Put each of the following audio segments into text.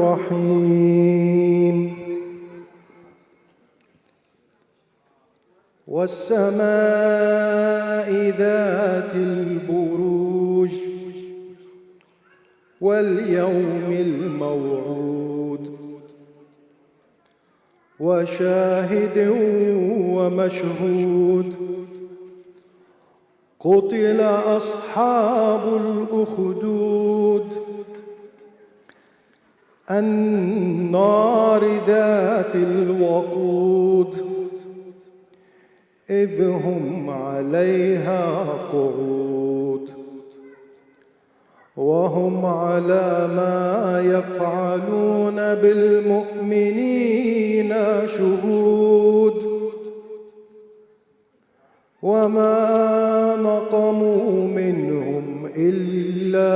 الرحيم. والسماء ذات البروج واليوم الموعود وشاهد ومشهود. قتل أصحاب الأخدود النار ذات الوقود إذ هم عليها قعود وهم على ما يفعلون بالمؤمنين شهود. وما نقموا منهم إلا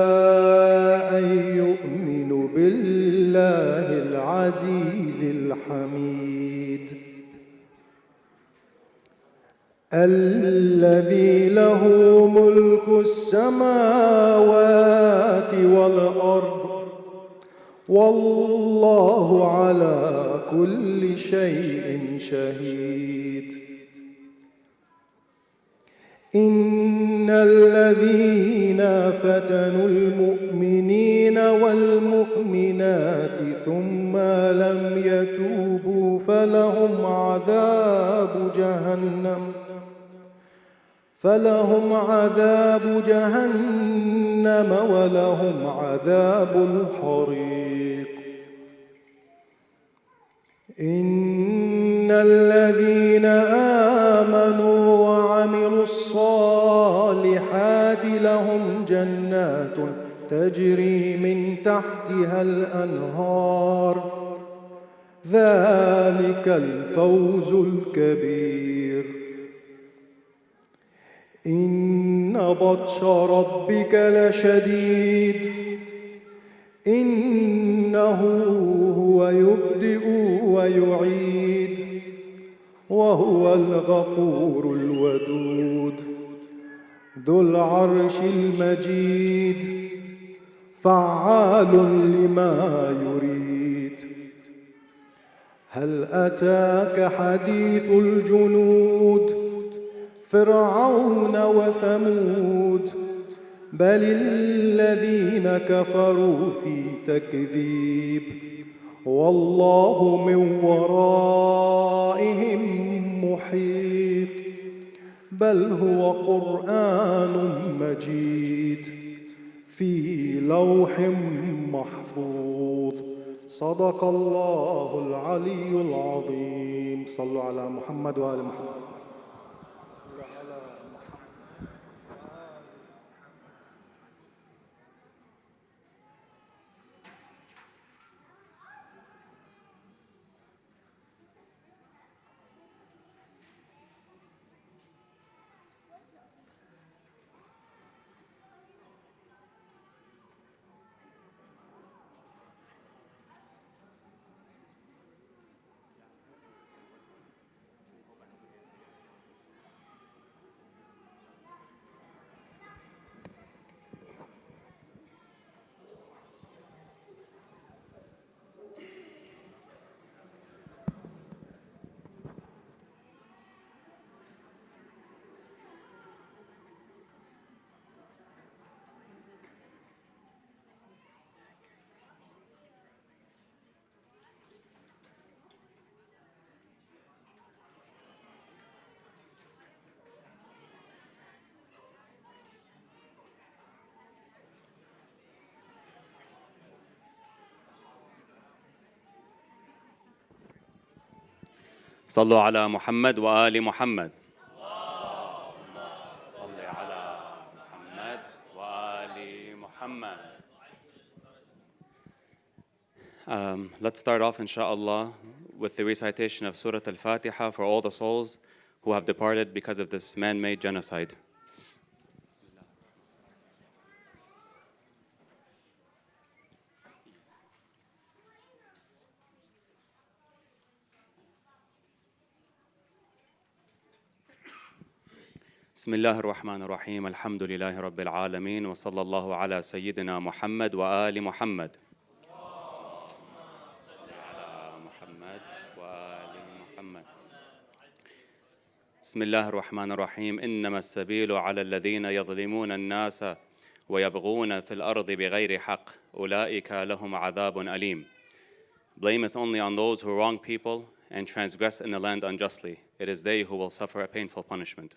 أن يؤمنوا بالله العزيز الحميد الذي له ملك السماوات والأرض والله على كل شيء شهيد. إن الذين فتنوا المؤمنين والمؤمنات ثم لم يتوبوا فلهم عذاب جهنم ولهم عذاب الحريق. إن الذين آمنوا وعملوا الصالحات لهم جنات تجري من تحتها الأنهار ذلك الفوز الكبير. إن بطش ربك لشديد إنه هو يبدئ ويعيد وهو الغفور الودود ذو العرش المجيد فعال لما يريد. هل أتاك حديث الجنود فرعون وثمود بل الذين كفروا في تكذيب والله من ورائهم محيط. بل هو قرآن مجيد في لوح محفوظ. صدق الله العلي العظيم. صلوا على محمد وآل محمد. صلوا على محمد وآل محمد. اللهم صل على محمد وآل محمد. Let's start off, inshallah, with the recitation of Surah Al-Fatiha for all the souls who have departed because of this man-made genocide. بسم الله الرحمن الرحيم. الحمد لله رب العالمين وصلى الله على سيدنا محمد وآل محمد. اللهم وآل محمد. بسم الله الرحمن الرحيم. إنما السبيل على الذين يظلمون الناس ويبغون في الأرض بغير حق أولئك لهم عذاب أليم. Blame is only on those who wrong people and transgress in the land unjustly. It is they who will suffer a painful punishment.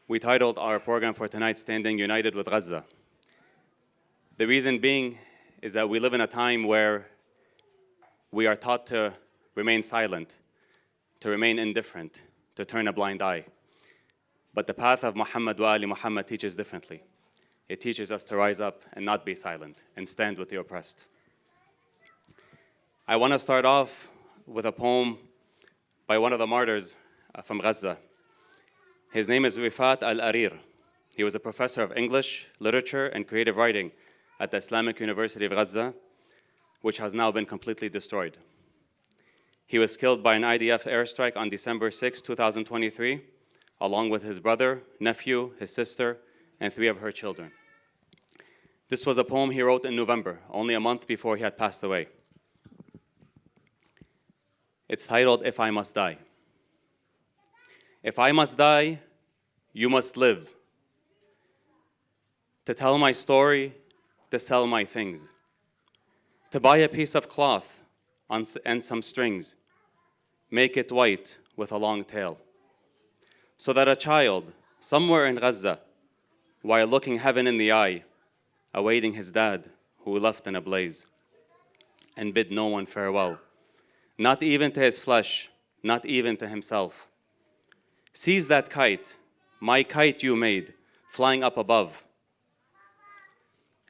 We titled our program for tonight, Standing United with Gaza. The reason being is that we live in a time where we are taught to remain silent, to remain indifferent, to turn a blind eye. But the path of Muhammad wa Ali Muhammad teaches differently. It teaches us to rise up and not be silent and stand with the oppressed. I want to start off with a poem by one of the martyrs from Gaza. His name is Rifat al-Arir. He was a professor of English, literature, and creative writing at the Islamic University of Gaza, which has now been completely destroyed. He was killed by an IDF airstrike on December 6, 2023, along with his brother, nephew, his sister, and 3 of her children. This was a poem he wrote in November, only a month before he had passed away. It's titled, If I Must Die. If I must die, you must live. To tell my story, to sell my things. To buy a piece of cloth and some strings. Make it white with a long tail. So that a child, somewhere in Gaza, while looking heaven in the eye, awaiting his dad, who left in a blaze, and bid no one farewell, not even to his flesh, not even to himself, sees that kite, my kite you made, flying up above,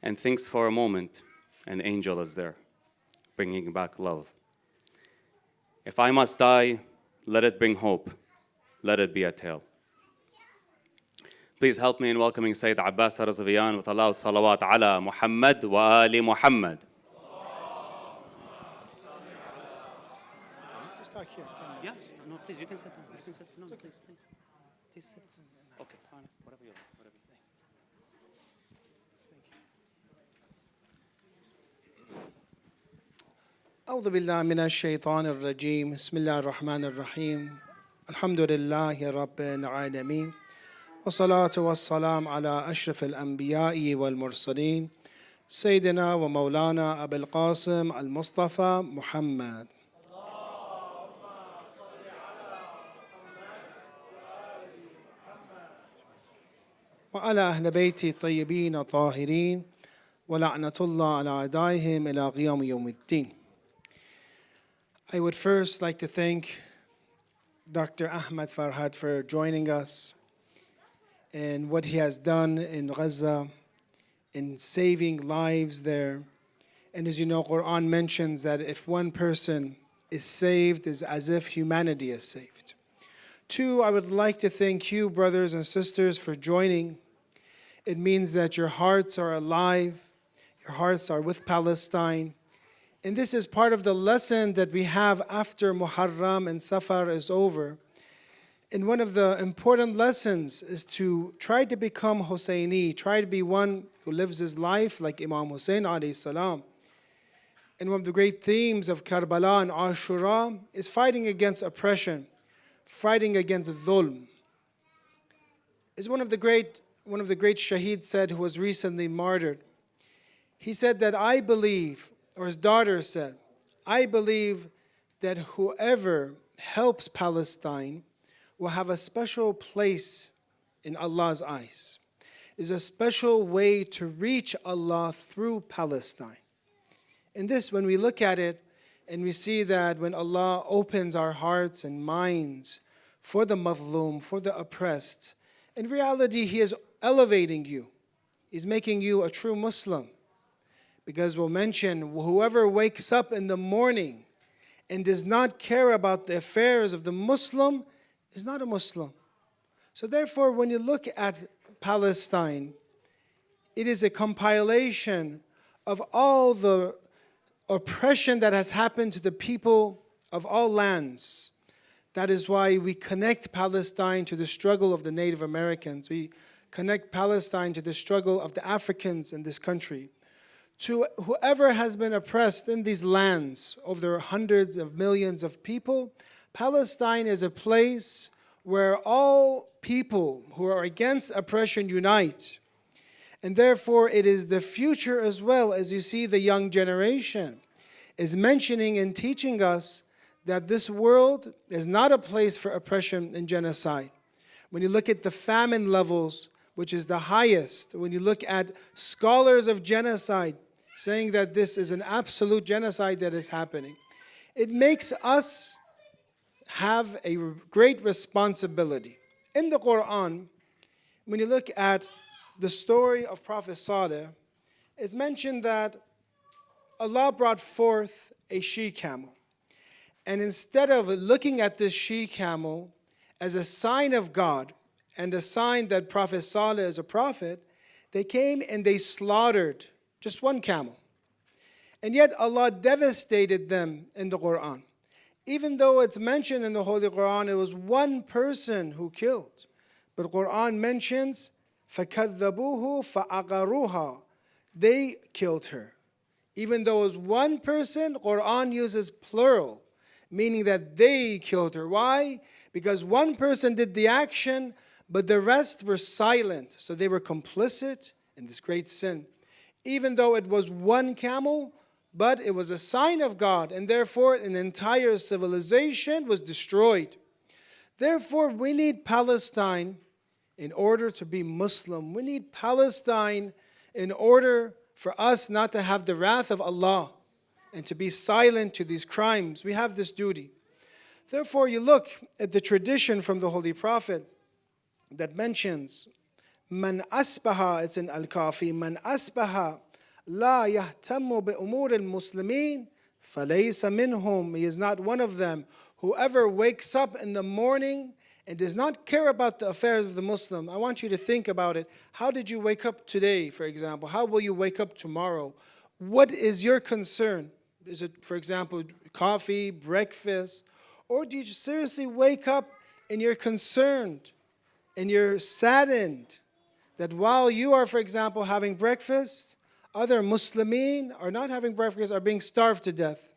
and thinks for a moment an angel is there, bringing back love. If I must die, let it bring hope, let it be a tale. Please help me in welcoming Sayyid Abbas Razviyan with a loud salawat ala Muhammad wa Ali Muhammad. Yes, no, please, you can sit down. You can sit. No, please. Please sit. Okay, fine. Whatever you like. Whatever you like. أعوذ بالله من الشيطان الرجيم بسم الله الرحمن الرحيم الحمد لله رب العالمين والصلاة والسلام على أشرف الأنبياء والمرسلين سيدنا ومولانا أبي القاسم المصطفى محمد وعلى أهل بيتي الطيبين الطاهرين ولعنة الله على أعدائهم إلى قيام يوم الدين. I would first like to thank Dr. Ahmed Farhad for joining us and what he has done in Gaza, in saving lives there. And as you know, Quran mentions that if one person is saved, it's as if humanity is saved. 2, I would like to thank you, brothers and sisters, for joining. It means that your hearts are alive, your hearts are with Palestine. And this is part of the lesson that we have after Muharram and Safar is over. And one of the important lessons is to try to become Husseini, try to be one who lives his life like Imam Hussein alayhi salam. And one of the great themes of Karbala and Ashura is fighting against oppression, fighting against dhulm. Is one of the great shaheeds said, who was recently martyred. He said that I believe, or his daughter said, I believe that whoever helps Palestine will have a special place in Allah's eyes. Is a special way to reach Allah through Palestine. And this, when we look at it, and we see that when Allah opens our hearts and minds for the mazlum, for the oppressed, in reality, He is elevating you. He's making you a true Muslim. Because we'll mention, whoever wakes up in the morning and does not care about the affairs of the Muslim is not a Muslim. So therefore, when you look at Palestine, it is a compilation of all the oppression that has happened to the people of all lands. That is why we connect Palestine to the struggle of the Native Americans. We connect Palestine to the struggle of the Africans in this country. to whoever has been oppressed in these lands over hundreds of millions of people. Palestine is a place where all people who are against oppression unite. And therefore, it is the future as well, as you see the young generation is mentioning and teaching us that this world is not a place for oppression and genocide. When you look at the famine levels, which is the highest, when you look at scholars of genocide saying that this is an absolute genocide that is happening, it makes us have a great responsibility. In the Quran, when you look at the story of Prophet Saleh, it's mentioned that Allah brought forth a she-camel. And instead of looking at this she-camel as a sign of God and a sign that Prophet Saleh is a prophet, they came and they slaughtered just one camel. And yet Allah devastated them in the Quran. Even though it's mentioned in the Holy Quran, it was one person who killed. But Quran mentions, فَكَذَّبُوهُ فَأَقَرُوهَا. They killed her. Even though it was one person, Quran uses plural, meaning that they killed her. Why? Because one person did the action, but the rest were silent. So they were complicit in this great sin. Even though it was one camel, but it was a sign of God, and therefore an entire civilization was destroyed. Therefore, we need Palestine in order to be Muslim. We need Palestine in order for us not to have the wrath of Allah and to be silent to these crimes. We have this duty. Therefore, you look at the tradition from the Holy Prophet that mentions, Man asbaha, it's in Al-Kafi, Man asbaha la yahtammu bi umur al-muslimin falaysa minhum. He is not one of them. Whoever wakes up in the morning and does not care about the affairs of the Muslim. I want you to think about it. How did you wake up today, for example? How will you wake up tomorrow? What is your concern? Is it, for example, coffee, breakfast? Or do you seriously wake up and you're concerned and you're saddened that while you are, for example, having breakfast, other Muslimin are not having breakfast, are being starved to death?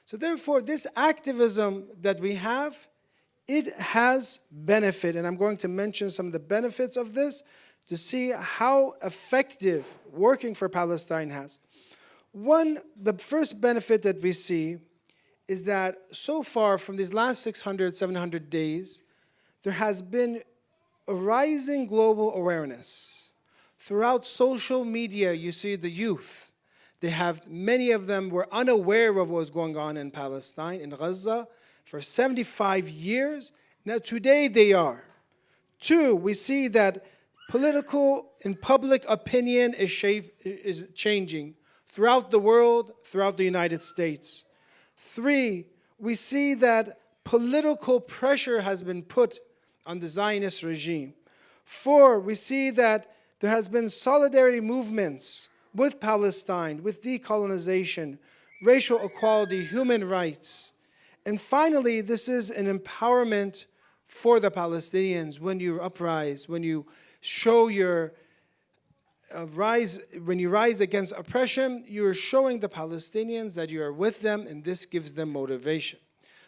So therefore, this activism that we have, it has benefit, and I'm going to mention some of the benefits of this to see how effective working for Palestine has. One, the first benefit that we see is that so far from these last 600, 700 days, there has been a rising global awareness. Throughout social media, you see the youth. Many of them were unaware of what was going on in Palestine, in Gaza, for 75 years. Now today they are. Two, we see that political and public opinion is changing throughout the world, throughout the United States. Three, we see that political pressure has been put on the Zionist regime. Four, we see that there has been solidarity movements with Palestine, with decolonization, racial equality, human rights. And finally, this is an empowerment for the Palestinians. When you uprise, when you show your when you rise against oppression, you are showing the Palestinians that you are with them, and this gives them motivation.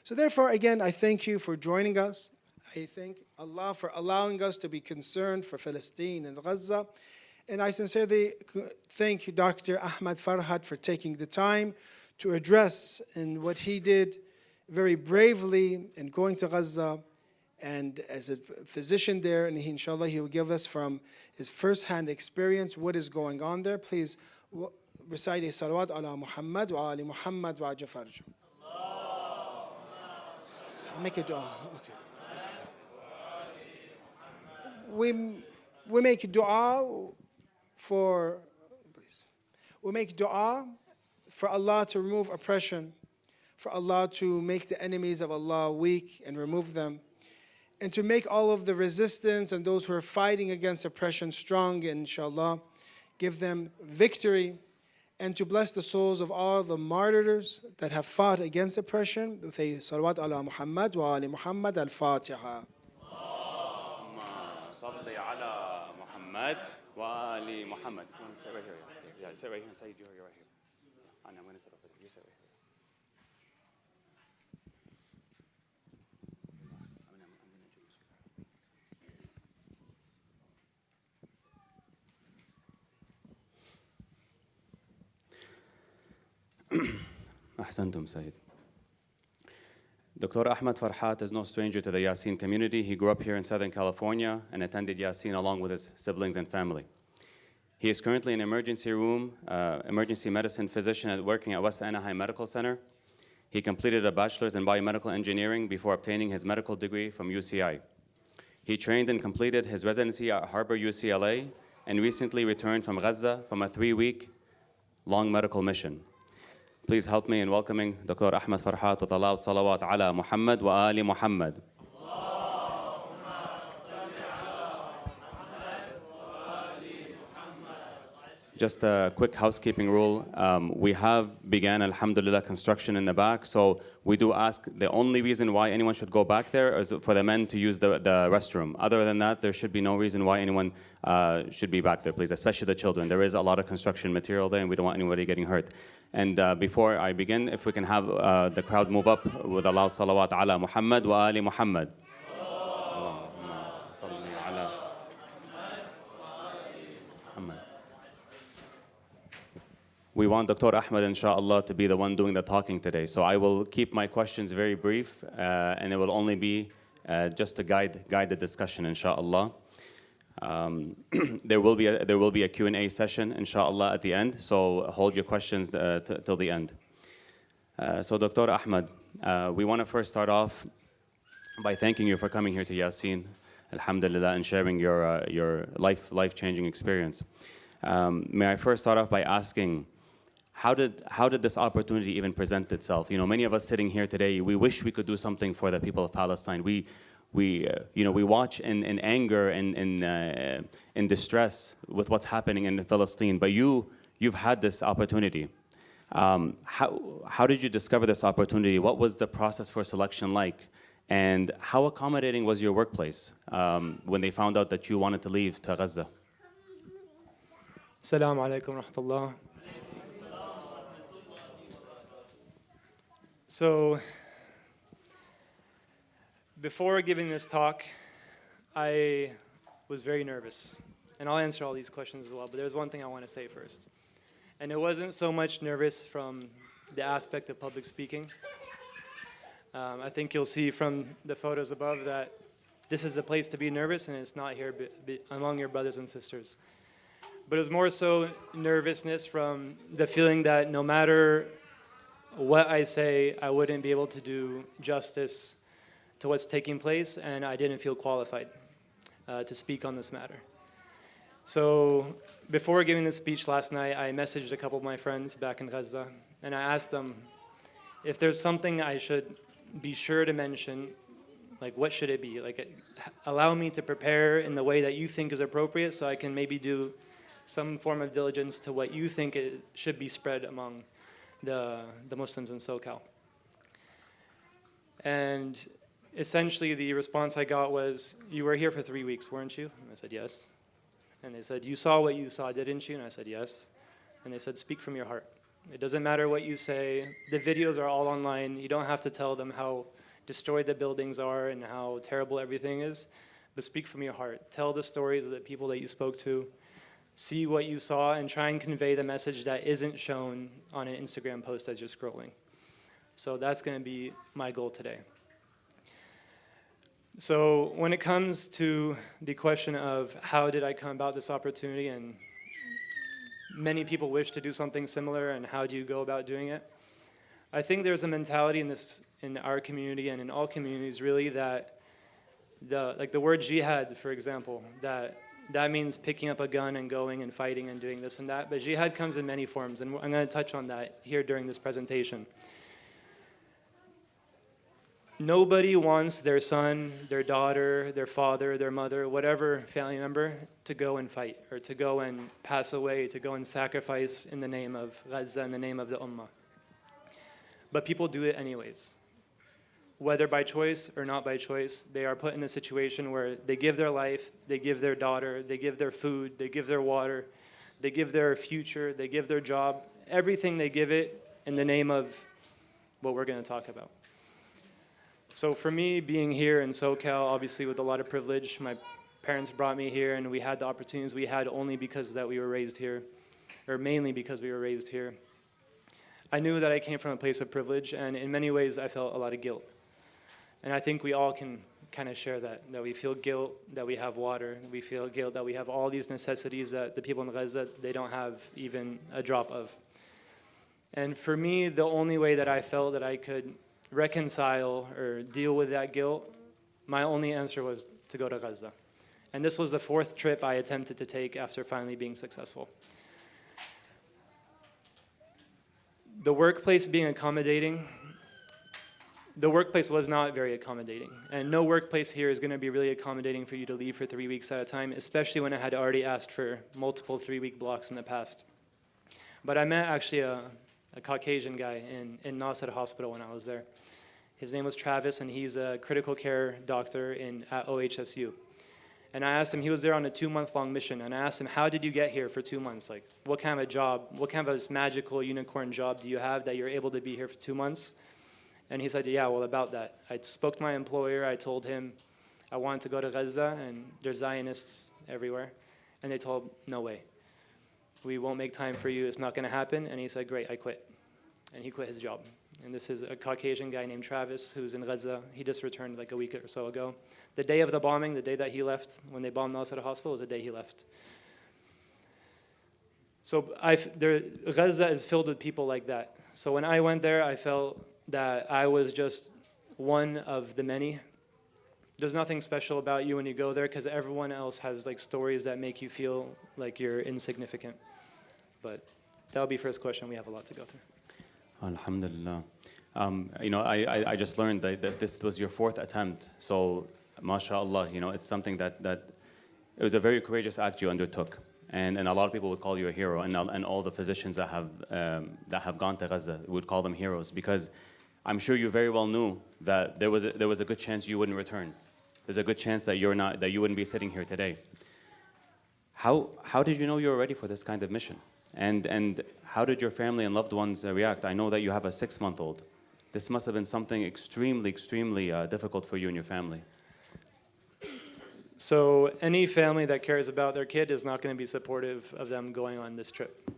So therefore, again, I thank you for joining us. I thank Allah for allowing us to be concerned for Palestine and Gaza. And I sincerely thank you, Dr. Ahmed Farhat, for taking the time to address and what he did very bravely in going to Gaza and as a physician there, and inshallah he will give us from his first-hand experience what is going on there. Please recite a salawat ala Muhammad wa ali Muhammad wa ajafarj. I'll make a dua. Okay. We make dua for, please. We make dua for Allah to remove oppression, for Allah to make the enemies of Allah weak and remove them, and to make all of the resistance and those who are fighting against oppression strong, and inshallah, give them victory, and to bless the souls of all the martyrs that have fought against oppression. With a salawat ala Muhammad wa ali Muhammad al-Fatiha. Salli ala Muhammad wa ali Muhammad. Right here. Yeah, sit right here. Saeed, you're right here. And I'm going to sit over there. You sit right here. I'm going to introduce you. أحسنتم سيد. Dr. Ahmed Farhat is no stranger to the Yasin community. He grew up here in Southern California and attended Yasin along with his siblings and family. He is currently an emergency medicine physician working at West Anaheim Medical Center. He completed a bachelor's in biomedical engineering before obtaining his medical degree from UCI. He trained and completed his residency at Harbor UCLA and recently returned from Gaza from a 3-week long medical mission. Please help me in welcoming Dr. Ahmed Farhat with a loud salawat ala Muhammad wa ali Muhammad. Just a quick housekeeping rule. We have began, alhamdulillah, construction in the back. So we do ask, the only reason why anyone should go back there is for the men to use the restroom. Other than that, there should be no reason why anyone should be back there, please, especially the children. There is a lot of construction material there and we don't want anybody getting hurt. And before I begin, if we can have the crowd move up with a loud salawat ala Muhammad wa ali Muhammad. We want Dr. Ahmed, inshallah, to be the one doing the talking today. So I will keep my questions very brief, and it will only be just to guide the discussion, inshallah. There will be a Q&A session, inshallah, at the end. So hold your questions till the end. So Dr. Ahmed, we want to first start off by thanking you for coming here to Yasin, alhamdulillah, and sharing your life-changing experience. May I first start off by asking, how did this opportunity even present itself? You know, many of us sitting here today, we wish we could do something for the people of Palestine. We watch in anger and in distress with what's happening in Palestine. But you've had this opportunity. How did you discover this opportunity? What was the process for selection like? And how accommodating was your workplace when they found out that you wanted to leave to Gaza? Assalamu alaikum wa rahmatullah. So, before giving this talk, I was very nervous. And I'll answer all these questions as well, but there's one thing I want to say first. And it wasn't so much nervous from the aspect of public speaking. I think you'll see from the photos above that this is the place to be nervous, and it's not here among your brothers and sisters. But it was more so nervousness from the feeling that no matter what I say, I wouldn't be able to do justice to what's taking place, and I didn't feel qualified to speak on this matter. So before giving this speech last night, I messaged a couple of my friends back in Gaza, and I asked them if there's something I should be sure to mention, like what should it be? Like allow me to prepare in the way that you think is appropriate so I can maybe do some form of diligence to what you think it should be spread among the Muslims in SoCal. And essentially the response I got was, you were here for 3 weeks, weren't you? And I said, yes. And they said, you saw what you saw, didn't you? And I said, yes. And they said, speak from your heart. It doesn't matter what you say. The videos are all online. You don't have to tell them how destroyed the buildings are and how terrible everything is, but speak from your heart. Tell the stories of the people that you spoke to. See what you saw and try and convey the message that isn't shown on an Instagram post as you're scrolling. So that's going to be my goal today. So when it comes to the question of how did I come about this opportunity, and many people wish to do something similar, and how do you go about doing it? I think there's a mentality in our community and in all communities really that the word jihad, for example, that means picking up a gun and going and fighting and doing this and that. But jihad comes in many forms, and I'm going to touch on that here during this presentation. Nobody wants their son, their daughter, their father, their mother, whatever family member to go and fight or to go and pass away, to go and sacrifice in the name of Gaza, in the name of the Ummah. But people do it anyways. Whether by choice or not by choice, they are put in a situation where they give their life, they give their daughter, they give their food, they give their water, They give their future, they give their job, everything they give it in the name of what we're going to talk about. So for me, being here in SoCal, obviously with a lot of privilege, my parents brought me here and we had the opportunities we had only because that we were raised here, or mainly because we were raised here. I knew that I came from a place of privilege, and in many ways I felt a lot of guilt. And I think we all can kind of share that we feel guilt that we have water, we feel guilt that we have all these necessities that the people in Gaza, they don't have even a drop of. And for me, the only way that I felt that I could reconcile or deal with that guilt, my only answer was to go to Gaza. And this was the 4th trip I attempted to take after finally being successful. The workplace being accommodating, the workplace was not very accommodating. And no workplace here is going to be really accommodating for you to leave for 3 weeks at a time, especially when I had already asked for multiple 3-week blocks in the past. But I met actually a Caucasian guy in Nasser Hospital when I was there. His name was Travis, and he's a critical care doctor at OHSU. And I asked him, he was there on a 2-month-long mission, and I asked him, how did you get here for 2 months? Like, what kind of a job, what kind of this magical unicorn job do you have that you're able to be here for 2 months? And he said, yeah, well, about that. I spoke to my employer, I told him I wanted to go to Gaza, and there's Zionists everywhere. And they told, no way. We won't make time for you, it's not gonna happen. And he said, great, I quit. And he quit his job. And this is a Caucasian guy named Travis who's in Gaza. He just returned like a week or so ago. The day of the bombing, the day that he left, when they bombed Nasser Hospital, was the day he left. So Gaza is filled with people like that. So when I went there, I felt that I was just one of the many. There's nothing special about you when you go there because everyone else has like stories that make you feel like you're insignificant. But that'll be first question. We have a lot to go through. Alhamdulillah. I just learned that this was your 4th attempt. So, mashallah, it's something that it was a very courageous act you undertook. And a lot of people would call you a hero, and all the physicians that have gone to Gaza would call them heroes, because I'm sure you very well knew that there was a good chance you wouldn't return. There's a good chance that you wouldn't be sitting here today. How did you know you were ready for this kind of mission? And how did your family and loved ones react? I know that you have a 6-month-old. This must have been something extremely, extremely difficult for you and your family. So any family that cares about their kid is not going to be supportive of them going on this trip.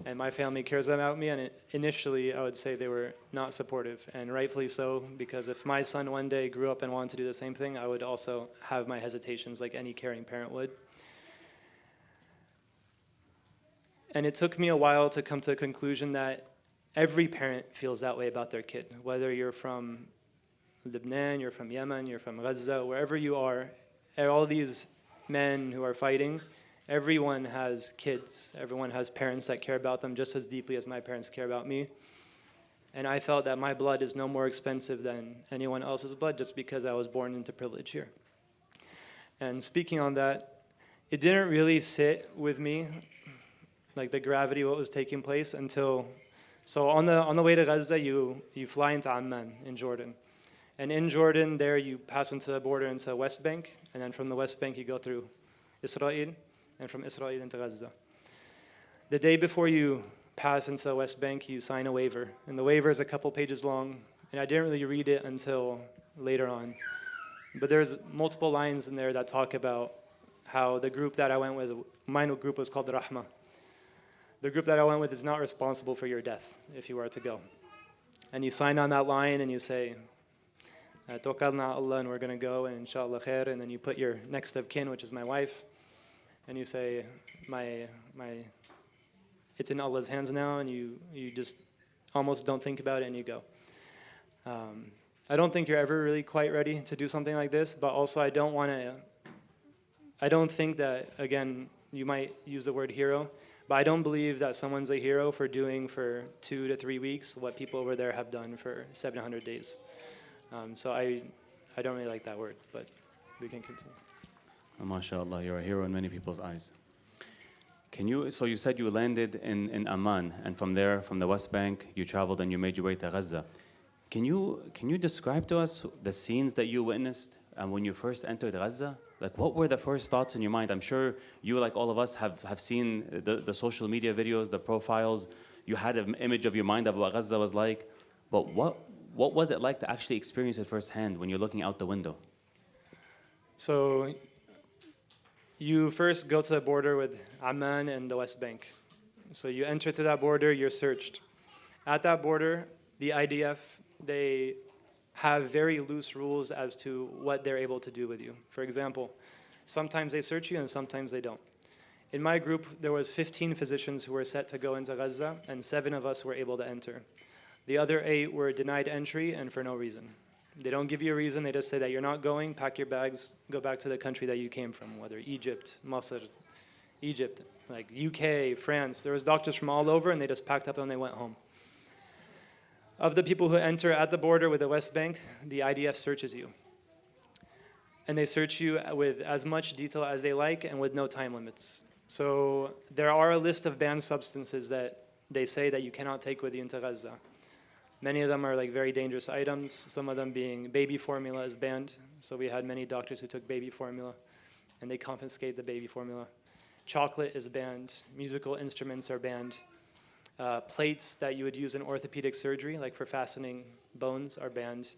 And my family cares about me, and initially I would say they were not supportive, and rightfully so, because if my son one day grew up and wanted to do the same thing, I would also have my hesitations like any caring parent would. And it took me a while to come to the conclusion that every parent feels that way about their kid, whether you're from Lebanon, you're from Yemen, you're from Gaza, wherever you are, all these men who are fighting, everyone has kids, everyone has parents that care about them just as deeply as my parents care about me. And I felt that my blood is no more expensive than anyone else's blood just because I was born into privilege here. And speaking on that, it didn't really sit with me, like the gravity of what was taking place until, so on the way to Gaza, you fly into Amman in Jordan. And in Jordan, there you pass into the border into the West Bank, and then from the West Bank you go through Israel, and from Israel into Gaza. The day before you pass into the West Bank, you sign a waiver, and the waiver is a couple pages long, and I didn't really read it until later on. But there's multiple lines in there that talk about how the group that I went with, my group was called Rahma. The group that I went with is not responsible for your death if you were to go. And you sign on that line and you say, Tawakkalna Allah, and we're going to go, and inshallah khair, and then you put your next of kin, which is my wife, and you say, it's in Allah's hands now, and you just almost don't think about it and you go. I don't think you're ever really quite ready to do something like this, but also I don't think that, again, you might use the word hero, but I don't believe that someone's a hero for doing for 2 to 3 weeks what people over there have done for 700 days. So I don't really like that word, but we can continue. MashaAllah, you're a hero in many people's eyes. So you said you landed in Amman, and from there, from the West Bank, you traveled and you made your way to Gaza. Can you describe to us the scenes that you witnessed and when you first entered Gaza, like what were the first thoughts in your mind? I'm sure you, like all of us, have seen the social media videos, the profiles. You had an image of your mind of what Gaza was like, but what was it like to actually experience it firsthand when you're looking out the window? So you first go to the border with Amman and the West Bank. So you enter through that border, you're searched. At that border, the IDF, they have very loose rules as to what they're able to do with you. For example, sometimes they search you and sometimes they don't. In my group, there was 15 physicians who were set to go into Gaza, and 7 of us were able to enter. The other 8 were denied entry and for no reason. They don't give you a reason, they just say that you're not going, pack your bags, go back to the country that you came from, whether Egypt, Masr, Egypt, like UK, France. There was doctors from all over and they just packed up and they went home. Of the people who enter at the border with the West Bank, the IDF searches you. And they search you with as much detail as they like and with no time limits. So there are a list of banned substances that they say that you cannot take with you into Gaza. Many of them are like very dangerous items, some of them being baby formula is banned. So we had many doctors who took baby formula and they confiscate the baby formula. Chocolate is banned, musical instruments are banned. Plates that you would use in orthopedic surgery, like for fastening bones, are banned.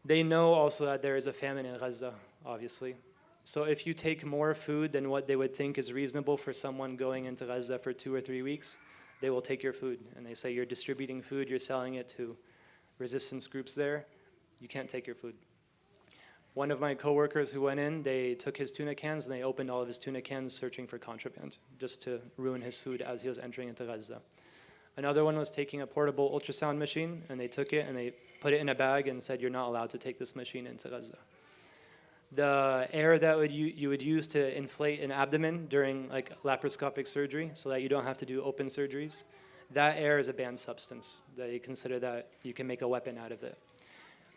They know also that there is a famine in Gaza, obviously. So if you take more food than what they would think is reasonable for someone going into Gaza for 2 or 3 weeks, they will take your food. And they say you're distributing food, you're selling it to resistance groups there. You can't take your food. One of my coworkers who went in, they took his tuna cans and they opened all of his tuna cans searching for contraband, just to ruin his food as he was entering into Gaza. Another one was taking a portable ultrasound machine, and they took it and they put it in a bag and said, you're not allowed to take this machine into Gaza. The air that you would use to inflate an abdomen during like laparoscopic surgery so that you don't have to do open surgeries, that air is a banned substance. They consider that you can make a weapon out of it.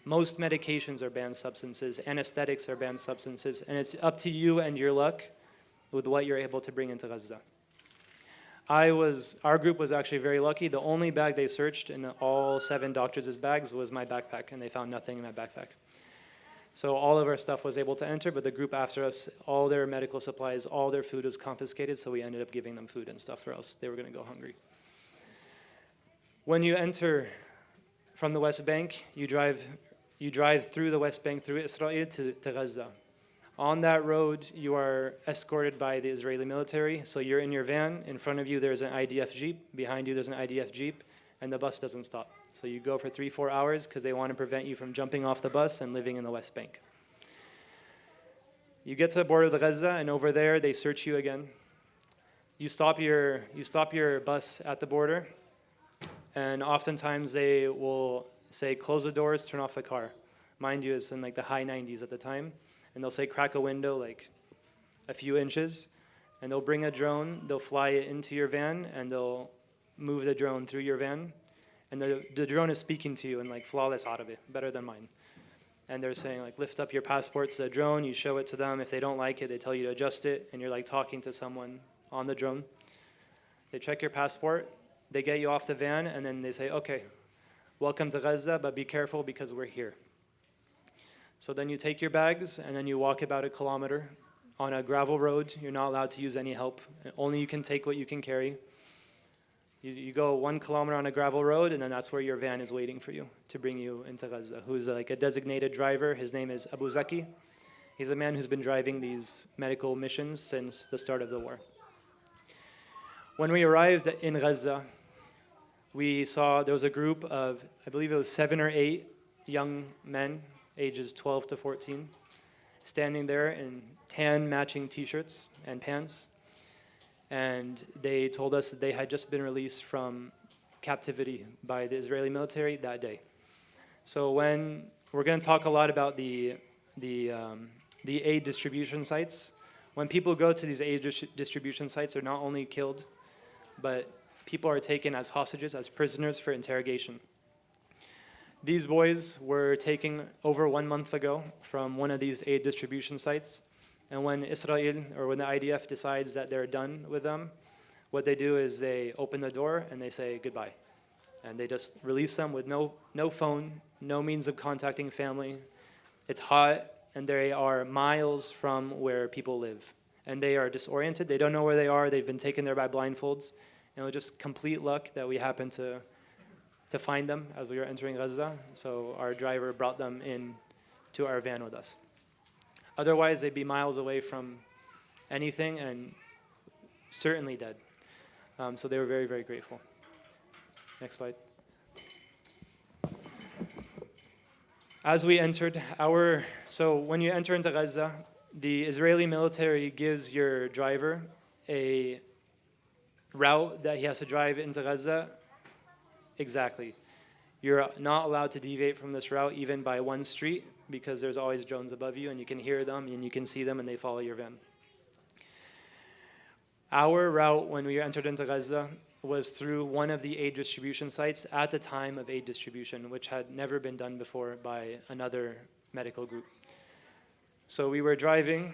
Most medications are banned substances, anesthetics are banned substances, and it's up to you and your luck with what you're able to bring into Gaza. Our group was actually very lucky. The only bag they searched in all 7 doctors' bags was my backpack, and they found nothing in my backpack. So all of our stuff was able to enter, but the group after us, all their medical supplies, all their food was confiscated, so we ended up giving them food and stuff, or else they were going to go hungry. When you enter from the West Bank, you drive through the West Bank, through Israel to Gaza. On that road, you are escorted by the Israeli military, so you're in your van. In front of you, there's an IDF Jeep. Behind you, there's an IDF Jeep, and the bus doesn't stop. So you go for 3-4 hours because they want to prevent you from jumping off the bus and living in the West Bank. You get to the border of Gaza, and over there, they search you again. You stop your bus at the border, and oftentimes they will say, close the doors, turn off the car. Mind you, it's in like the high 90s at the time. And they'll say, crack a window like a few inches. And they'll bring a drone, they'll fly it into your van, and they'll move the drone through your van. And the drone is speaking to you in like flawless Arabic, better than mine. And they're saying like, lift up your passport to the drone, you show it to them. If they don't like it, they tell you to adjust it. And you're like talking to someone on the drone. They check your passport, they get you off the van, and then they say, okay, welcome to Gaza, but be careful because we're here. So then you take your bags, and then you walk about 1 kilometer on a gravel road. You're not allowed to use any help. Only you can take what you can carry. You go 1 kilometer on a gravel road, and then that's where your van is waiting for you to bring you into Gaza, who's like a designated driver. His name is Abu Zaki. He's a man who's been driving these medical missions since the start of the war. When we arrived in Gaza, we saw there was a group of, I believe it was 7 or 8 young men, ages 12 to 14, standing there in tan matching t-shirts and pants. And they told us that they had just been released from captivity by the Israeli military that day. So when we're going to talk a lot about the aid distribution sites. When people go to these aid distribution sites, they're not only killed, but people are taken as hostages, as prisoners for interrogation. These boys were taken over 1 month ago from one of these aid distribution sites. And when Israel, or when the IDF decides that they're done with them, what they do is they open the door and they say goodbye. And they just release them with no phone, no means of contacting family. It's hot, and they are miles from where people live. And they are disoriented. They don't know where they are. They've been taken there by blindfolds. And it was just complete luck that we happened to find them as we were entering Gaza. So our driver brought them in to our van with us. Otherwise, they'd be miles away from anything and certainly dead. So they were very, very grateful. Next slide. As we entered so when you enter into Gaza, the Israeli military gives your driver a route that he has to drive into Gaza exactly. You're not allowed to deviate from this route even by one street because there's always drones above you and you can hear them and you can see them and they follow your van. Our route when we entered into Gaza was through one of the aid distribution sites at the time of aid distribution, which had never been done before by another medical group. So we were driving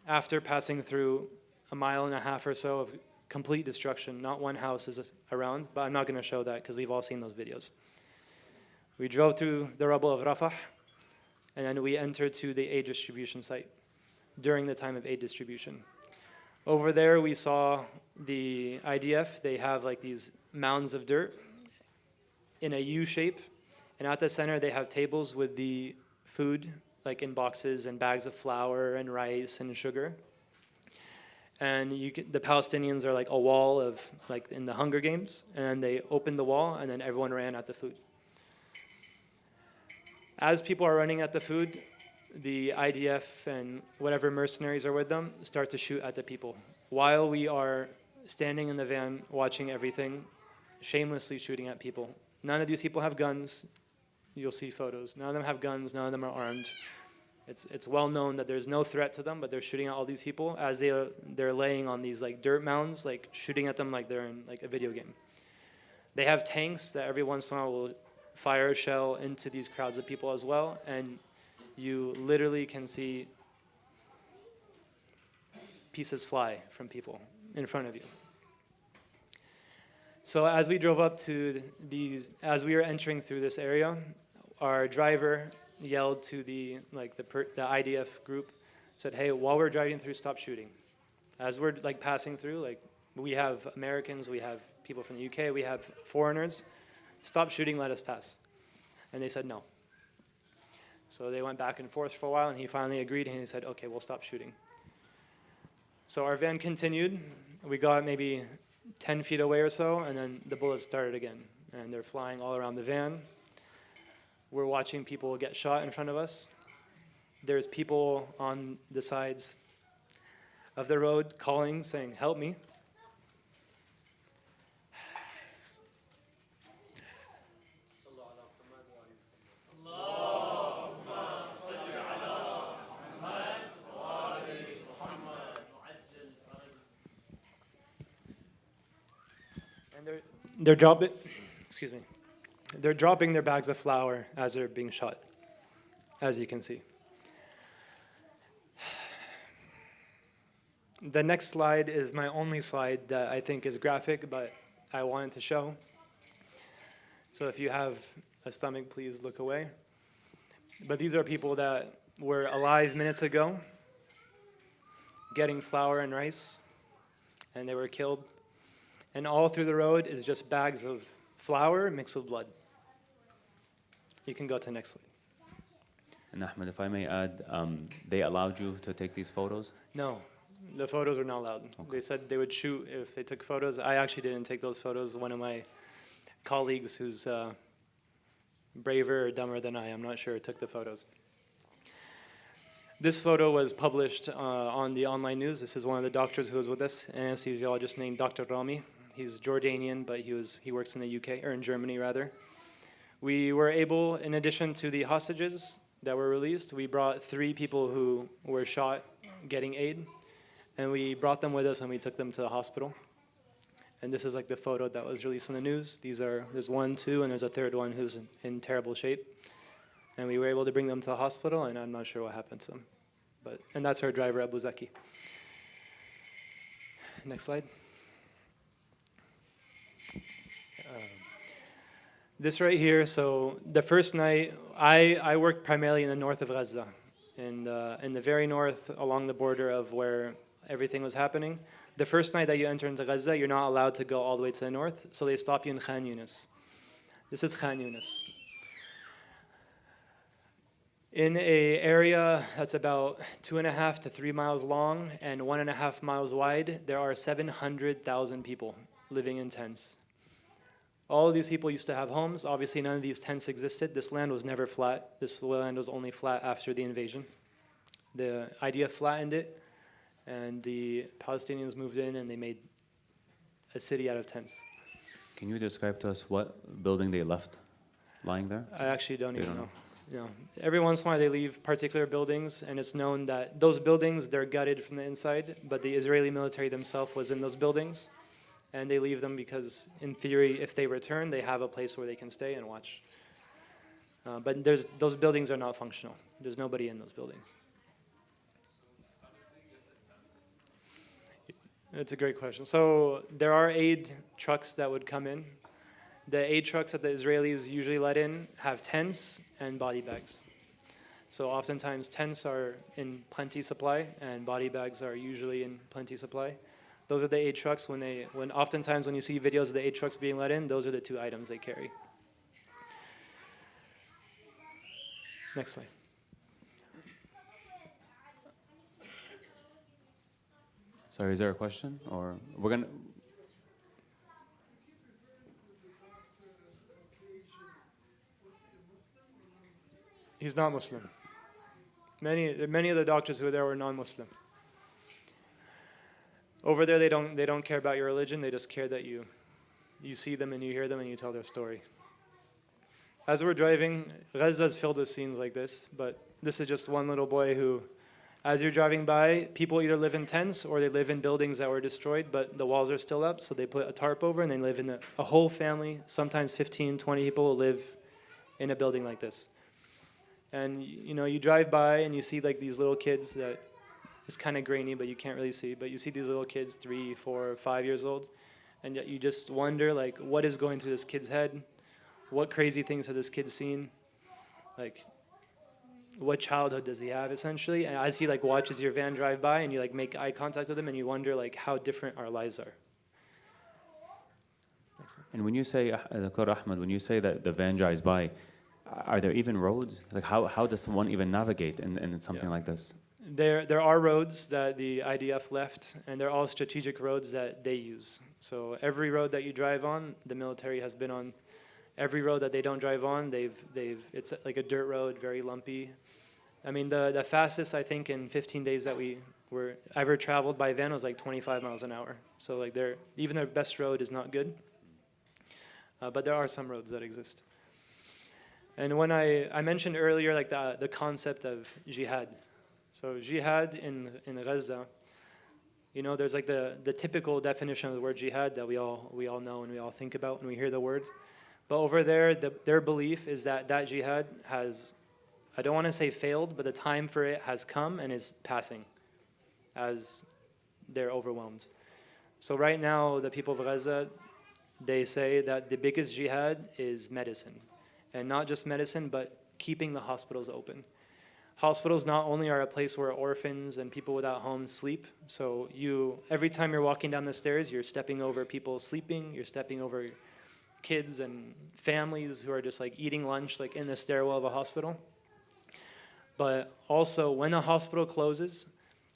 after passing through 1.5 miles or so of complete destruction. Not one house is around, but I'm not going to show that because we've all seen those videos. We drove through the rubble of Rafah, and then we entered to the aid distribution site during the time of aid distribution. Over there, we saw the IDF. They have like these mounds of dirt in a U shape, and at the center, they have tables with the food, like in boxes and bags of flour and rice and sugar. And the Palestinians are like a wall of, like in the Hunger Games, and they opened the wall, and then everyone ran at the food. As people are running at the food, the IDF and whatever mercenaries are with them start to shoot at the people. While we are standing in the van watching everything, shamelessly shooting at people. None of these people have guns. You'll see photos. None of them have guns. None of them are armed. It's well known that there's no threat to them, but they're shooting at all these people as they're laying on these like dirt mounds, like shooting at them like they're in like a video game. They have tanks that every once in a while will fire a shell into these crowds of people as well, and you literally can see pieces fly from people in front of you. So as we drove up to as we were entering through this area, our driver yelled to the IDF group, said, "Hey, while we're driving through, stop shooting." As we're like passing through, like we have Americans, we have people from the UK, we have foreigners. Stop shooting, let us pass. And they said no. So they went back and forth for a while, and he finally agreed, and he said, "Okay, we'll stop shooting." So our van continued. We got maybe 10 feet away or so, and then the bullets started again, and they're flying all around the van. We're watching people get shot in front of us. There's people on the sides of the road calling, saying, "Help me." And they're dropping, excuse me. They're dropping their bags of flour as they're being shot, as you can see. The next slide is my only slide that I think is graphic, but I wanted to show. So if you have a stomach, please look away. But these are people that were alive minutes ago, getting flour and rice, and they were killed. And all through the road is just bags of flour mixed with blood. You can go to the next slide. And Ahmed, if I may add, they allowed you to take these photos? No, the photos were not allowed. Okay. They said they would shoot if they took photos. I actually didn't take those photos. One of my colleagues who's braver or dumber than I, I'm not sure, took the photos. This photo was published on the online news. This is one of the doctors who was with us, an anesthesiologist named Dr. Rami. He's Jordanian, but he works in the UK, or in Germany rather. We were able, in addition to the hostages that were released, we brought 3 people who were shot getting aid, and we brought them with us and we took them to the hospital. And this is like the photo that was released in the news. There's 1, 2, and there's a third one who's in terrible shape. And we were able to bring them to the hospital, and I'm not sure what happened to them. And that's her driver, Abu Zaki. Next slide. This right here, so the first night, I worked primarily in the north of Gaza, in the very north along the border of where everything was happening. The first night that you enter into Gaza, you're not allowed to go all the way to the north, so they stop you in Khan Yunis. This is Khan Yunis. In a area that's about 2.5 to 3 miles long and 1.5 miles wide, there are 700,000 people living in tents. All of these people used to have homes. Obviously, none of these tents existed. This land was never flat. This land was only flat after the invasion. The idea flattened it, and the Palestinians moved in, and they made a city out of tents. Can you describe to us what building they left lying there? I actually don't You even don't know. No. Every once in a while, they leave particular buildings, and it's known that those buildings, they're gutted from the inside, but the Israeli military themselves was in those buildings. And they leave them because, in theory, if they return, they have a place where they can stay and watch. But those buildings are not functional. There's nobody in those buildings. That's a great question. So there are aid trucks that would come in. The aid trucks that the Israelis usually let in have tents and body bags. So oftentimes tents are in plenty supply, and body bags are usually in plenty supply. Those are the aid trucks. Oftentimes when you see videos of the aid trucks being let in, those are the two items they carry. Next slide. Sorry, is there a question? Or we're gonna. He's not Muslim. Many of the doctors who were there were non-Muslim. Over there, they don't care about your religion. They just care that you see them and you hear them and you tell their story. As we're driving, Gaza is filled with scenes like this, but this is just one little boy who, as you're driving by, people either live in tents or they live in buildings that were destroyed, but the walls are still up, so they put a tarp over and they live in a whole family, sometimes 15, 20 people will live in a building like this. And you drive by and you see like these little kids that, it's kind of grainy, but you can't really see. But you see these little kids, 3, 4, 5 years old, and yet you just wonder, like, what is going through this kid's head? What crazy things has this kid seen? Like, what childhood does he have, essentially? And as he like watches your van drive by, and you like make eye contact with him, and you wonder like how different our lives are. And when you say, Dr. Ahmed, when you say that the van drives by, are there even roads? Like how does one even navigate in something like this? There are roads that the IDF left, and they're all strategic roads that they use. So every road that you drive on, the military has been on. Every road that they don't drive on, it's like a dirt road, very lumpy. I mean, the fastest I think in 15 days that we were ever traveled by van was like 25 miles an hour. So like even their best road is not good. But there are some roads that exist. And when I mentioned earlier like the concept of jihad. So jihad in Gaza, there's like the typical definition of the word jihad that we all know and we all think about when we hear the word. But over there, their belief is that jihad has, I don't want to say failed, but the time for it has come and is passing as they're overwhelmed. So right now, the people of Gaza, they say that the biggest jihad is medicine. And not just medicine, but keeping the hospitals open. Hospitals not only are a place where orphans and people without homes sleep, so every time you're walking down the stairs, you're stepping over people sleeping, you're stepping over kids and families who are just like eating lunch like in the stairwell of a hospital. But also, when a hospital closes,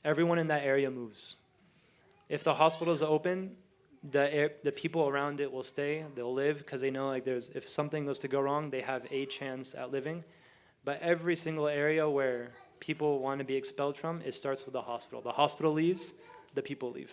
everyone in that area moves. If the hospital is open, the people around it will stay, they'll live, because they know like if something was to go wrong, they have a chance at living. But every single area where people want to be expelled from, it starts with the hospital. The hospital leaves, the people leave.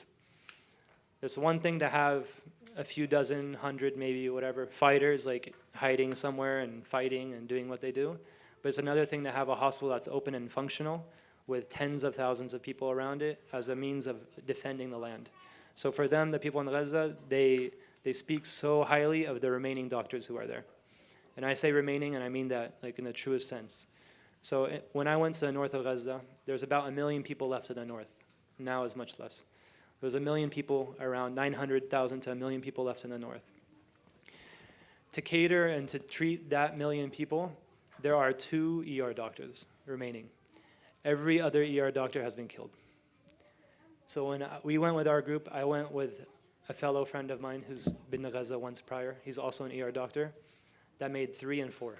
It's one thing to have a few dozen, 100, maybe whatever, fighters like hiding somewhere and fighting and doing what they do. But it's another thing to have a hospital that's open and functional with tens of thousands of people around it as a means of defending the land. So for them, the people in Gaza, they speak so highly of the remaining doctors who are there. And I say remaining, and I mean that like in the truest sense. So when I went to the north of Gaza, there's about 1 million people left in the north. Now is much less. There's 1 million people, around 900,000 to 1 million people left in the north. to cater and to treat that million people, there are 2 ER doctors remaining. Every other ER doctor has been killed. So when we went with our group, I went with a fellow friend of mine who's been to Gaza once prior. He's also an ER doctor. That made 3 and 4.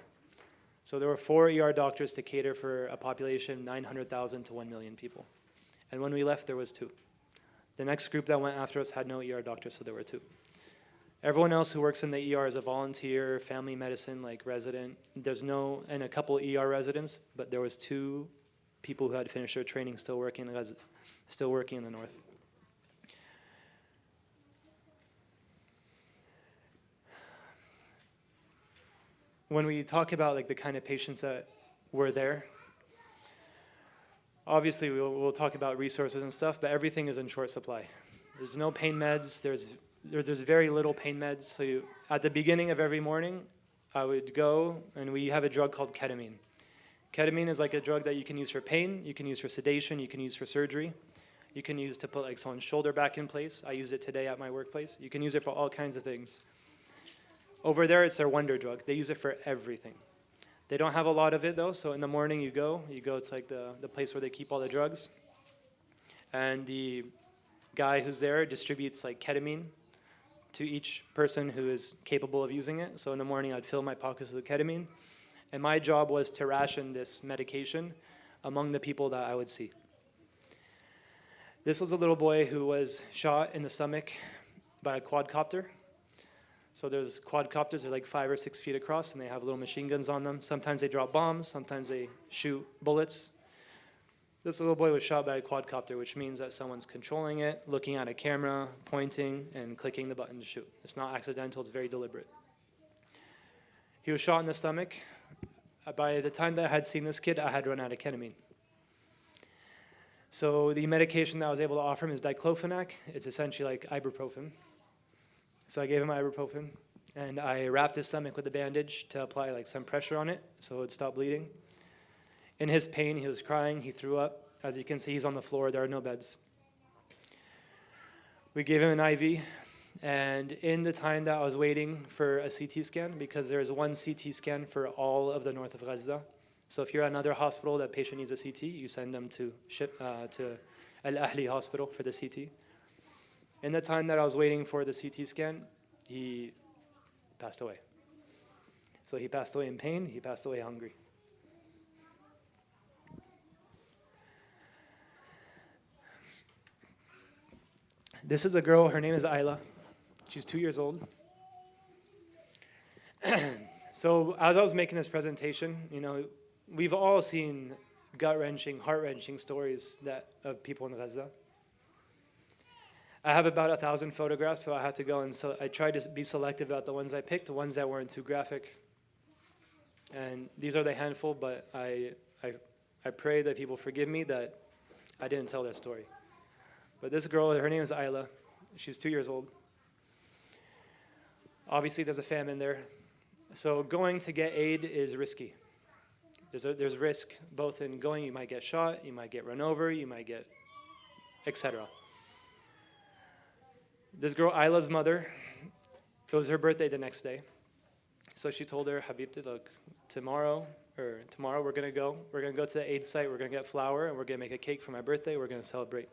So there were 4 ER doctors to cater for a population 900,000 to 1 million people. And when we left, there was 2. The next group that went after us had no ER doctors, so there were 2. Everyone else who works in the ER is a volunteer, family medicine, like resident. There's no, and a couple ER residents, but there was 2 people who had finished their training still working in Gaza, still working in the north. When we talk about like the kind of patients that were there, obviously we'll talk about resources and stuff, but everything is in short supply. There's no pain meds, there's very little pain meds. So at the beginning of every morning, I would go, and we have a drug called ketamine. Ketamine is like a drug that you can use for pain, you can use for sedation, you can use for surgery. You can use to put like someone's shoulder back in place. I use it today at my workplace. You can use it for all kinds of things. Over there, it's their wonder drug. They use it for everything. They don't have a lot of it though, so in the morning you go, it's like the place where they keep all the drugs. And the guy who's there distributes like ketamine to each person who is capable of using it. So in the morning, I'd fill my pockets with ketamine. And my job was to ration this medication among the people that I would see. This was a little boy who was shot in the stomach by a quadcopter. So there's quadcopters, they're like 5 or 6 feet across, and they have little machine guns on them. Sometimes they drop bombs, sometimes they shoot bullets. This little boy was shot by a quadcopter, which means that someone's controlling it, looking at a camera, pointing, and clicking the button to shoot. It's not accidental, it's very deliberate. He was shot in the stomach. By the time that I had seen this kid, I had run out of ketamine. So the medication that I was able to offer him is diclofenac. It's essentially like ibuprofen. So I gave him ibuprofen, and I wrapped his stomach with a bandage to apply like some pressure on it so it would stop bleeding. In his pain, he was crying, he threw up. As you can see, he's on the floor, there are no beds. We gave him an IV, and in the time that I was waiting for a CT scan, because there's one CT scan for all of the north of Gaza. So if you're at another hospital, that patient needs a CT, you send them to Al-Ahli hospital for the CT. In the time that I was waiting for the CT scan, he passed away. So he passed away in pain, he passed away hungry. This is a girl, her name is Ayla. She's 2 years old. So as I was making this presentation, we've all seen gut-wrenching, heart-wrenching stories of people in Gaza. I have about 1,000 photographs, so I had to go and I tried to be selective about the ones I picked, the ones that weren't too graphic. And these are the handful, but I pray that people forgive me that I didn't tell their story. But this girl, her name is Ayla. She's 2 years old. Obviously, there's a famine there. So going to get aid is risky. There's risk both in going, you might get shot, you might get run over, you might get, etc. This girl, Ayla's mother, it was her birthday the next day. So she told her, Habibti, look, tomorrow we're going to go to the aid site, we're going to get flour, and we're going to make a cake for my birthday, we're going to celebrate.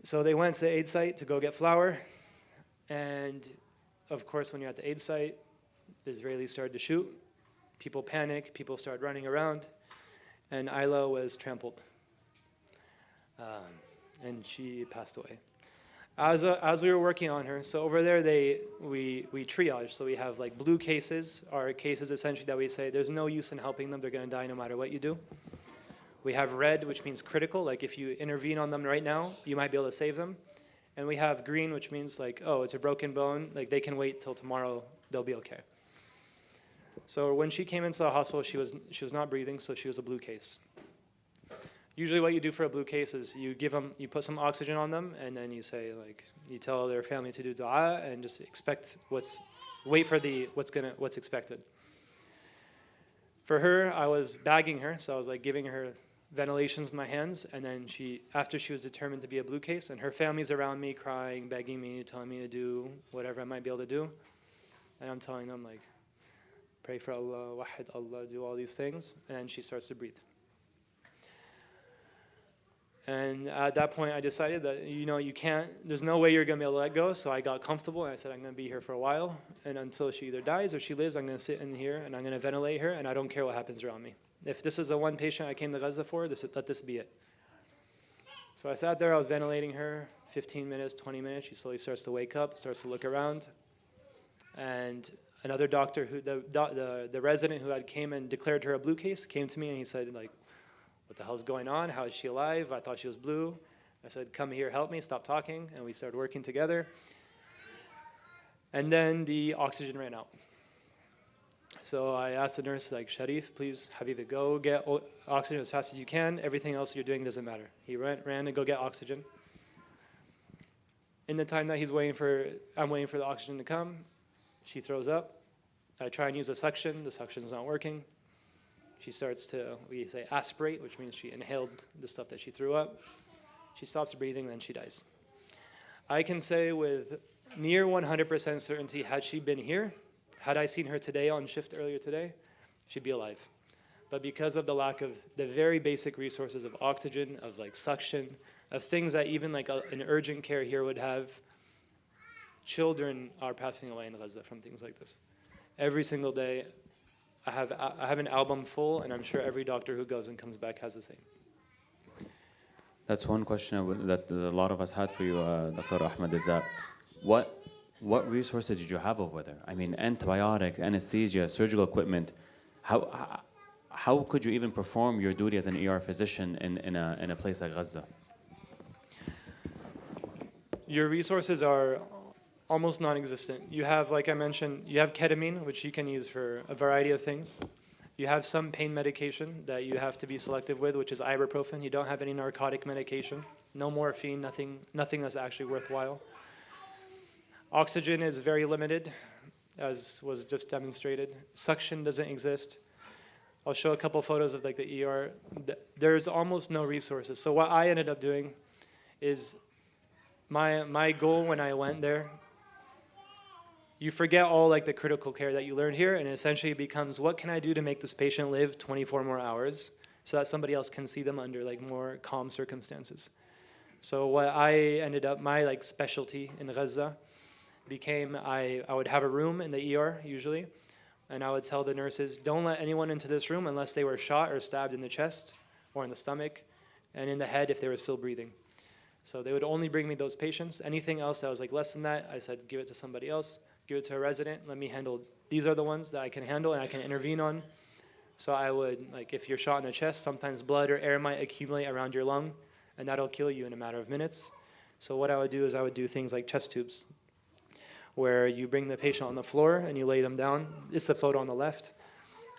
So they went to the aid site to go get flour, and of course when you're at the aid site, the Israelis started to shoot. People panic, people started running around, and Ayla was trampled. And she passed away. As we were working on her, so over there we triage. So we have like blue cases, are cases essentially that we say there's no use in helping them, they're going to die no matter what you do. We have red, which means critical, like if you intervene on them right now, you might be able to save them. And we have green, which means like, oh, it's a broken bone, like they can wait till tomorrow, they'll be okay. So when she came into the hospital, she was not breathing, so she was a blue case. Usually what you do for a blue case is you put some oxygen on them, and then you say, like, you tell their family to do dua and just wait for what's expected. For her, I was bagging her, so I was like giving her ventilations with my hands, and then after she was determined to be a blue case, and her family's around me crying, begging me, telling me to do whatever I might be able to do, and I'm telling them like, pray for Allah, wahid Allah, do all these things, and she starts to breathe. And at that point, I decided that, you can't, there's no way you're going to be able to let go. So I got comfortable and I said, I'm going to be here for a while. And until she either dies or she lives, I'm going to sit in here and I'm going to ventilate her. And I don't care what happens around me. If this is the one patient I came to Gaza for, let this be it. So I sat there, I was ventilating her, 15 minutes, 20 minutes. She slowly starts to wake up, starts to look around. And another doctor, the resident who had came and declared her a blue case, came to me and he said, like, what the hell's going on? How is she alive? I thought she was blue. I said, come here, help me, stop talking. And we started working together. And then the oxygen ran out. So I asked the nurse, like, Sharif, please, Habibi, go get oxygen as fast as you can. Everything else you're doing doesn't matter. He ran to go get oxygen. In the time that I'm waiting for the oxygen to come, she throws up. I try and use a suction. The suction's not working. She starts to, we say, aspirate, which means she inhaled the stuff that she threw up. She stops breathing, then she dies. I can say with near 100% certainty, had she been here, had I seen her today on shift earlier today, she'd be alive. But because of the lack of the very basic resources of oxygen, of like suction, of things that even like an urgent care here would have, children are passing away in Gaza from things like this. Every single day, I have an album full, and I'm sure every doctor who goes and comes back has the same. That's one question that a lot of us had for you, Dr. Ahmed, is that what resources did you have over there? I mean, antibiotic, anesthesia, surgical equipment. How could you even perform your duty as an ER physician in a place like Gaza? Your resources are almost non-existent. You have, like I mentioned, you have ketamine, which you can use for a variety of things. You have some pain medication that you have to be selective with, which is ibuprofen. You don't have any narcotic medication. No morphine, nothing that's actually worthwhile. Oxygen is very limited, as was just demonstrated. Suction doesn't exist. I'll show a couple photos of like the ER. There's almost no resources. So what I ended up doing is my goal when I went there, you forget all like the critical care that you learned here, and it essentially becomes, what can I do to make this patient live 24 more hours so that somebody else can see them under like more calm circumstances. So what I ended up, my like specialty in Gaza became, I would have a room in the ER usually, and I would tell the nurses, don't let anyone into this room unless they were shot or stabbed in the chest or in the stomach and in the head if they were still breathing. So they would only bring me those patients. Anything else that was like less than that, I said, give it to somebody else. Give it to a resident, let me handle, these are the ones that I can handle and I can intervene on. So I would, like if you're shot in the chest, sometimes blood or air might accumulate around your lung and that'll kill you in a matter of minutes. So what I would do is I would do things like chest tubes, where you bring the patient on the floor and you lay them down. It's the photo on the left.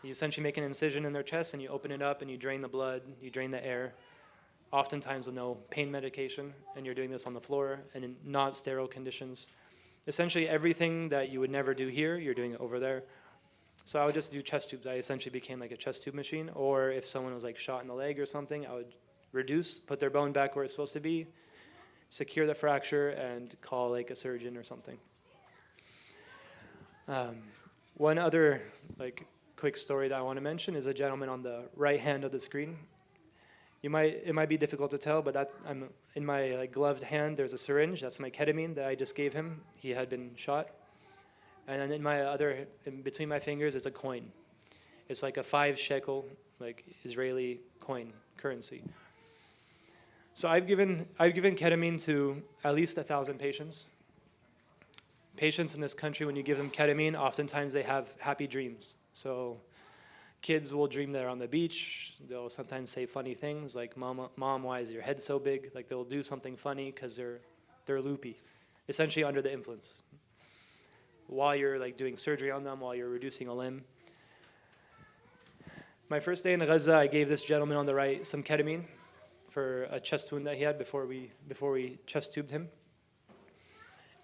You essentially make an incision in their chest and you open it up and you drain the blood, you drain the air, oftentimes with no pain medication, and you're doing this on the floor and in not sterile conditions. Essentially everything that you would never do here, you're doing it over there. So I would just do chest tubes. I essentially became like a chest tube machine. Or if someone was like shot in the leg or something, I would reduce, put their bone back where it's supposed to be, secure the fracture, and call like a surgeon or something. One other like quick story that I want to mention is a gentleman on the right hand of the screen. It might be difficult to tell, but I'm in my like, gloved hand. There's a syringe. That's my ketamine that I just gave him. He had been shot. And then in between my fingers is a coin. It's like a 5 shekel, like Israeli coin currency. So I've given ketamine to at least 1,000 patients. Patients in this country, when you give them ketamine, oftentimes they have happy dreams. So kids will dream they're on the beach. They'll sometimes say funny things like, Mom, why is your head so big? Like they'll do something funny because they're loopy, essentially under the influence. While you're like doing surgery on them, while you're reducing a limb. My first day in Gaza, I gave this gentleman on the right some ketamine for a chest wound that he had before we chest tubed him.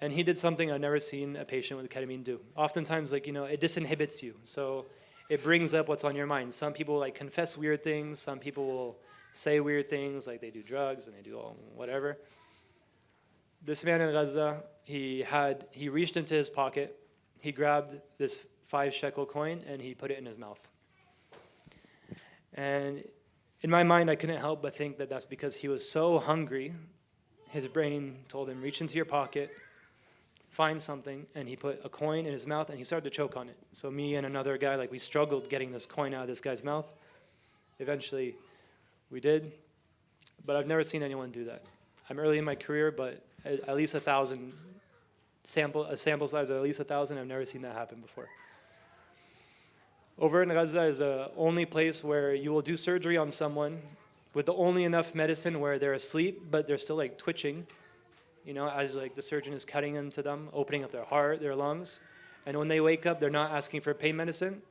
And he did something I've never seen a patient with ketamine do. Oftentimes, like, it disinhibits you. So it brings up what's on your mind. Some people like confess weird things. Some people will say weird things, like they do drugs and they do all whatever. This man in Gaza, he reached into his pocket, he grabbed this 5 shekel coin and he put it in his mouth. And in my mind, I couldn't help but think that that's because he was so hungry. His brain told him, reach into your pocket, find something, and he put a coin in his mouth and he started to choke on it. So me and another guy, like we struggled getting this coin out of this guy's mouth. Eventually, we did, but I've never seen anyone do that. I'm early in my career, but at least 1,000 a sample size of at least 1,000. I've never seen that happen before. Over in Gaza is the only place where you will do surgery on someone with only enough medicine where they're asleep, but they're still like twitching, you know, as like the surgeon is cutting into them, opening up their heart, their lungs. And when they wake up, they're not asking for pain medicine.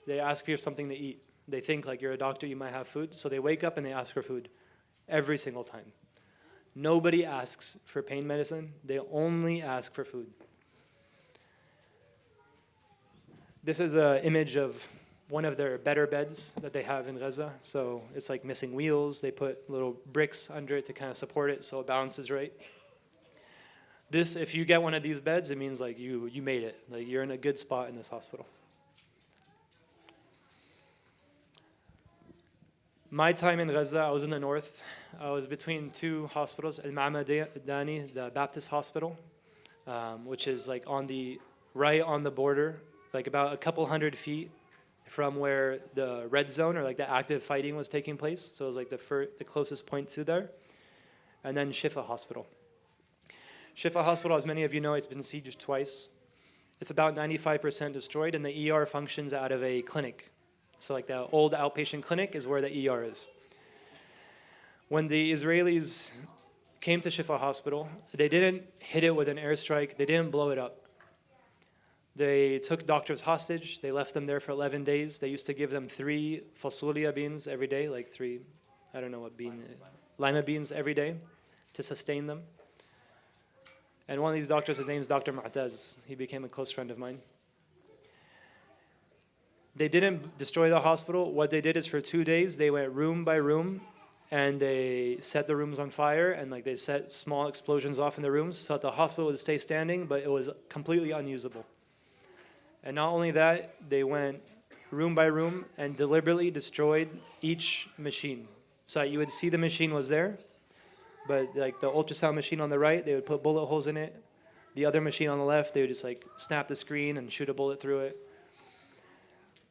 They ask for something to eat. They think like you're a doctor, you might have food. So they wake up and they ask for food every single time. Nobody asks for pain medicine. They only ask for food. This is an image of one of their better beds that they have in Gaza. So it's like missing wheels. They put little bricks under it to kind of support it so it balances right. This, if you get one of these beds, it means like you made it. Like you're in a good spot in this hospital. My time in Gaza, I was in the north. I was between 2 hospitals, Al-Ma'madani, the Baptist hospital, which is like right on the border, like about a couple hundred feet from where the red zone or like the active fighting was taking place. So it was like the closest point to there. And then Shifa Hospital. Shifa Hospital, as many of you know, it's been sieged twice. It's about 95% destroyed, and the ER functions out of a clinic. So like the old outpatient clinic is where the ER is. When the Israelis came to Shifa Hospital, they didn't hit it with an airstrike. They didn't blow it up. They took doctors hostage. They left them there for 11 days. They used to give them 3 fasulia beans every day, like 3, I don't know what bean, lima beans every day to sustain them. And one of these doctors, his name is Dr. Mu'taz. He became a close friend of mine. They didn't destroy the hospital. What they did is for 2 days, they went room by room and they set the rooms on fire and like they set small explosions off in the rooms so that the hospital would stay standing, but it was completely unusable. And not only that, they went room by room and deliberately destroyed each machine. So you would see the machine was there, but like the ultrasound machine on the right, they would put bullet holes in it. The other machine on the left, they would just like snap the screen and shoot a bullet through it.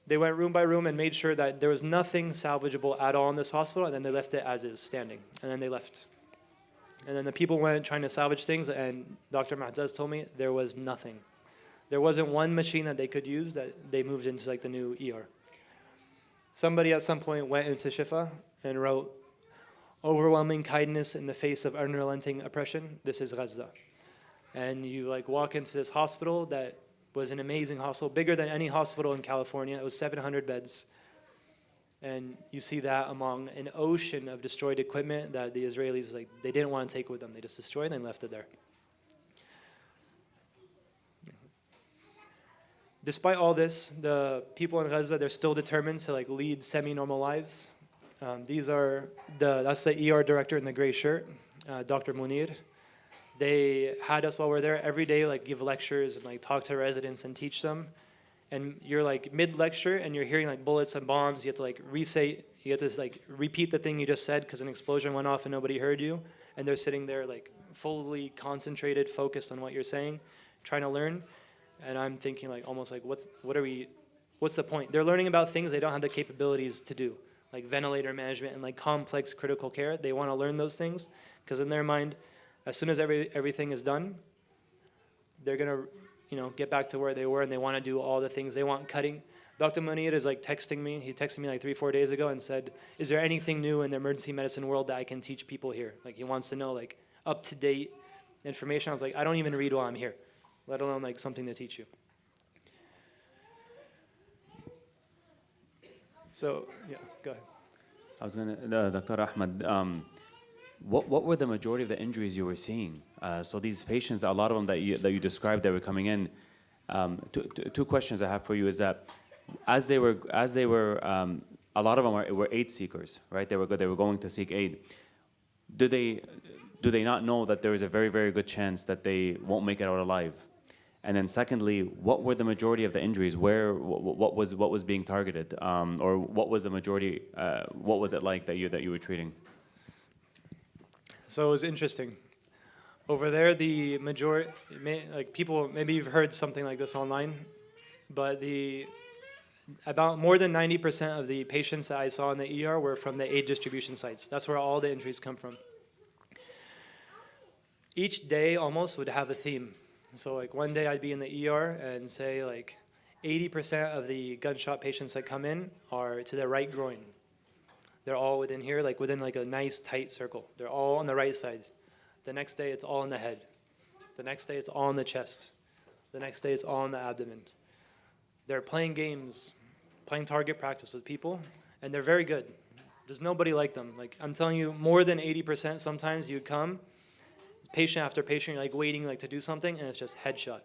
They went room by room and made sure that there was nothing salvageable at all in this hospital, and then they left it as is, standing. And then they left. And then the people went trying to salvage things, and Dr. Mu'taz told me there was nothing. There wasn't one machine that they could use that they moved into like the new ER. Somebody at some point went into Shifa and wrote, "Overwhelming kindness in the face of unrelenting oppression. This is Gaza." And you like walk into this hospital that was an amazing hospital, bigger than any hospital in California. It was 700 beds. And you see that among an ocean of destroyed equipment that the Israelis, like, they didn't want to take with them. They just destroyed it and left it there. Despite all this, the people in Gaza, they're still determined to like lead semi-normal lives. That's the ER director in the gray shirt, Dr. Munir. They had us while we're there every day, like give lectures and like talk to residents and teach them. And you're like mid-lecture and you're hearing like bullets and bombs. You have to like you have to like repeat the thing you just said because an explosion went off and nobody heard you. And they're sitting there like fully concentrated, focused on what you're saying, trying to learn. And I'm thinking like almost like what's the point? They're learning about things they don't have the capabilities to do, like ventilator management and like complex critical care. They want to learn those things because in their mind, as soon as everything is done, they're gonna get back to where they were and they want to do all the things they want cutting. Dr. Munir is like texting me. He texted me like 3-4 days ago and said, "Is there anything new in the emergency medicine world that I can teach people here?" Like he wants to know like up to date information. I was like, I don't even read while I'm here, let alone like something to teach you. So yeah, go ahead. I was gonna, Dr. Ahmed, what were the majority of the injuries you were seeing? So these patients, a lot of them that you described that were coming in. Two questions I have for you is that as they were a lot of them were aid seekers, right? They were going to seek aid. Do they not know that there is a very, very good chance that they won't make it out alive? And then secondly, what were the majority of the injuries? What was being targeted? Or what was the majority, what was it like that you were treating? So it was interesting. Over there, the majority, like people, maybe you've heard something like this online, but about more than 90% of the patients that I saw in the ER were from the aid distribution sites. That's where all the injuries come from. Each day almost would have a theme. So like one day I'd be in the ER and say like 80% of the gunshot patients that come in are to the right groin. They're all within here, like within like a nice tight circle. They're all on the right side. The next day it's all in the head. The next day it's all in the chest. The next day it's all in the abdomen. They're playing games, playing target practice with people, and they're very good. There's nobody like them. Like I'm telling you, more than 80% sometimes you come, patient after patient, you're like waiting like to do something, and it's just headshot,